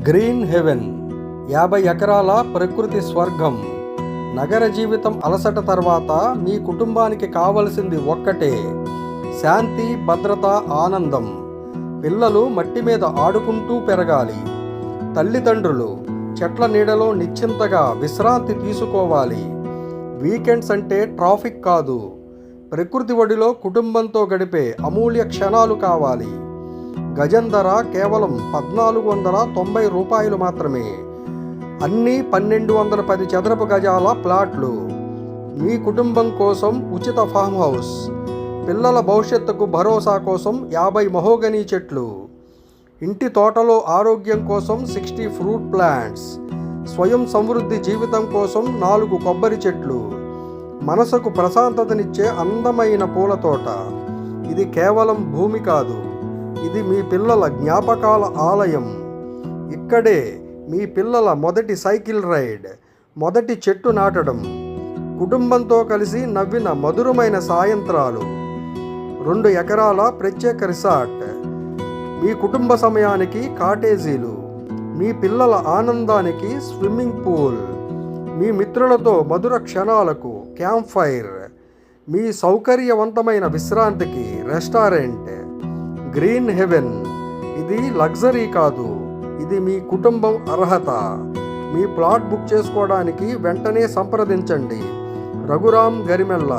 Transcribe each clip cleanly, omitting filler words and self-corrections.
Green haven 50 ఎకరాల ప్రకృతి స్వర్గం. నగర జీవితం అలసట తర్వాత మీ కుటుంబానికి కావలసింది ఒక్కటే: శాంతి, భద్రత, ఆనందం. పిల్లలు మట్టి మీద ఆడుకుంటూ పెరగాలి. తల్లిదండ్రులు చెట్ల నీడలో నిశ్చింతగా విశ్రాంతి తీసుకోవాలి. వీకెండ్స్ అంటే ట్రాఫిక్ కాదు, ప్రకృతి ఒడిలో కుటుంబంతో గడిపే అమూల్య క్షణాలు కావాలి. గజం ధర కేవలం 1490 రూపాయలు మాత్రమే. అన్నీ 1210 చదరపు గజాల ప్లాట్లు. మీ కుటుంబం కోసం ఉచిత ఫామ్ హౌస్. పిల్లల భవిష్యత్తుకు భరోసా కోసం 50 మహోగనీ చెట్లు. ఇంటి తోటలో ఆరోగ్యం కోసం 60 ఫ్రూట్ ప్లాంట్స్. స్వయం సమృద్ధి జీవితం కోసం 4 కొబ్బరి చెట్లు. మనసుకు ప్రశాంతతనిచ్చే అందమైన పూల తోట. ఇది కేవలం భూమి కాదు, ఇది మీ పిల్లల జ్ఞాపకాల ఆలయం. ఇక్కడే మీ పిల్లల మొదటి సైకిల్ రైడ్, మొదటి చెట్టు నాటడం, కుటుంబంతో కలిసి నవ్విన మధురమైన సాయంత్రాలు. 2 ఎకరాల ప్రత్యేక రిసార్ట్. మీ కుటుంబ సమయానికి కాటేజీలు, మీ పిల్లల ఆనందానికి స్విమ్మింగ్ పూల్, మీ మిత్రులతో మధుర క్షణాలకు క్యాంప్ ఫైర్, మీ సౌకర్యవంతమైన విశ్రాంతికి రెస్టారెంట్. గ్రీన్ హెవెన్ ఇది లగ్జరీ కాదు, ఇది మీ కుటుంబం అర్హత. మీ ప్లాట్ బుక్ చేసుకోవడానికి వెంటనే సంప్రదించండి. రఘురామ్ గరిమెల్ల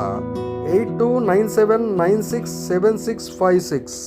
8297967656.